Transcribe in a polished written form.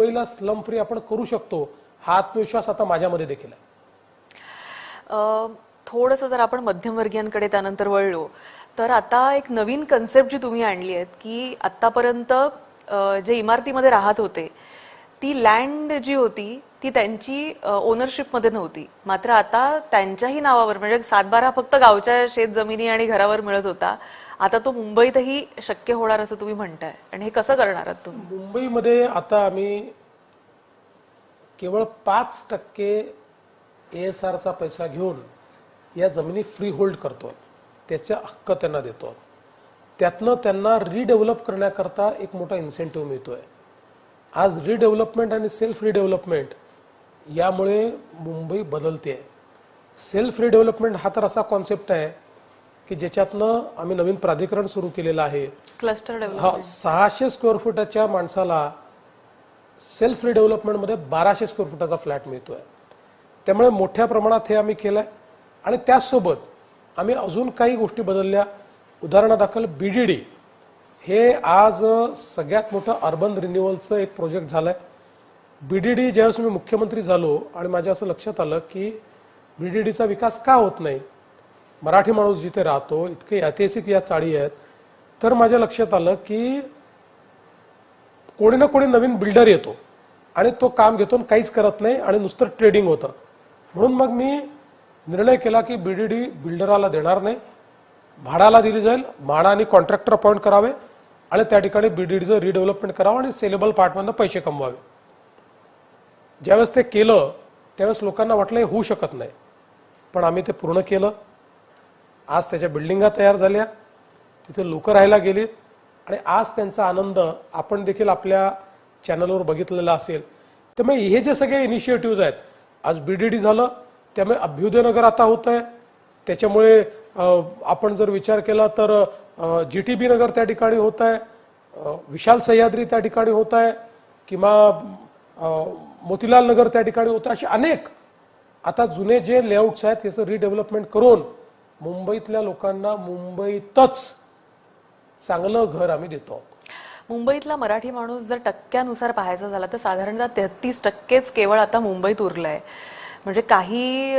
मुंबईला slum free आपण करू शकतो हा आत्मविश्वास आता माझ्यामध्ये देखील आहे. थोडंसं जर आपण मध्यमवर्गीयांकडे त्यानंतर वळलो तर आता एक नवीन कन्सेप्ट जी तुम्ही आणली आहेत की आतापर्यंत जे इमारतीमध्ये राहत होते ती लँड जी होती ती त्यांची ओनरशिपमध्ये नव्हती, मात्र आता त्यांच्याही नावावर म्हणजे सातबारा फक्त गावच्या शेत जमिनी आणि घरावर मिळत होता. आता तो मुंबईतही शक्य होणार असं तुम्ही म्हणताय, आणि हे कसं करणार आहात तुम्ही? मुंबईमध्ये आता आम्ही केवळ 5% ASRचा पैसा घेऊन या जमिनी फ्री होल्ड करतो, त्याचा हक्क त्यांना देतो. त्यातनं त्यांना रिडेव्हलप करण्याकरता एक मोठा इन्सेंटिव्ह मिळतोय. आज रिडेव्हलपमेंट आणि सेल्फ रिडेव्हलपमेंट यामुळे मुंबई बदलते. सेल्फ रिडेव्हलपमेंट हा तर असा कॉन्सेप्ट आहे की ज्याच्यातनं आम्ही नवीन प्राधिकरण सुरू केलेलं आहे. क्लस्टर डेव्हलपमेंट 600 स्क्वेअर फुटाच्या माणसाला सेल्फ रिडेव्हलपमेंटमध्ये 1200 स्क्वेअर फुटाचा फ्लॅट मिळतोय. त्यामुळे मोठ्या प्रमाणात हे आम्ही केलंय. आणि त्याचसोबत आम्ही अजून काही गोष्टी बदलल्या. उदाहरणादाखल BDD हे आज सगळ्यात मोठं अर्बन रिन्युअलचं एक प्रोजेक्ट झालंय. BDD ज्यावेळेस मी मुख्यमंत्री झालो आणि माझ्या असं लक्षात आलं की BDDचा विकास का होत नाही, मराठी माणूस जिथे राहतो इतके ऐतिहासिक या चाळी आहेत, तर माझ्या लक्षात आलं की कोणी ना कोणी नवीन बिल्डर येतो आणि तो काम घेतो आणि काहीच करत नाही आणि नुसतं ट्रेडिंग होतं. म्हणून मग मी निर्णय केला की BDD बिल्डराला देणार नाही, भाड्याला दिली जाईल. भाडा आणि कॉन्ट्रॅक्टर अपॉइंट करावे आणि त्या ठिकाणी BDDचं रिडेव्हलपमेंट करावं आणि सेलेबल पार्टमधनं पैसे कमवावे. ज्यावेळेस ते केलं त्यावेळेस लोकांना वाटलं हे होऊ शकत नाही, पण आम्ही ते पूर्ण केलं. आज त्याच्या बिल्डिंगा तयार झाल्या, तिथे लोक राहायला गेलीत आणि आज त्यांचा आनंद आपण देखील आपल्या चॅनलवर बघितलेला असेल. त्यामुळे हे जे सगळे इनिशिएटिव्ह आहेत, आज BDD झालं त्यामुळे अभ्युदय नगर आता होत आहे. त्याच्यामुळे आपण जर विचार केला तर GTB नगर त्या ठिकाणी होत आहे, विशाल सह्याद्री त्या ठिकाणी होत आहे, किंवा मोतीलाल नगर त्या ठिकाणी होत आहे. असे अनेक आता जुने जे लेआउट्स आहेत याचं रिडेव्हलपमेंट करून मुंबईतल्या लोकांना मुंबईतच चांगलं घर आम्ही देतो. मुंबईतला मराठी माणूस जर टक्क्यानुसार पाहायचा झाला तर साधारणतः 33% केवळ आता मुंबईत उरलाय. म्हणजे काही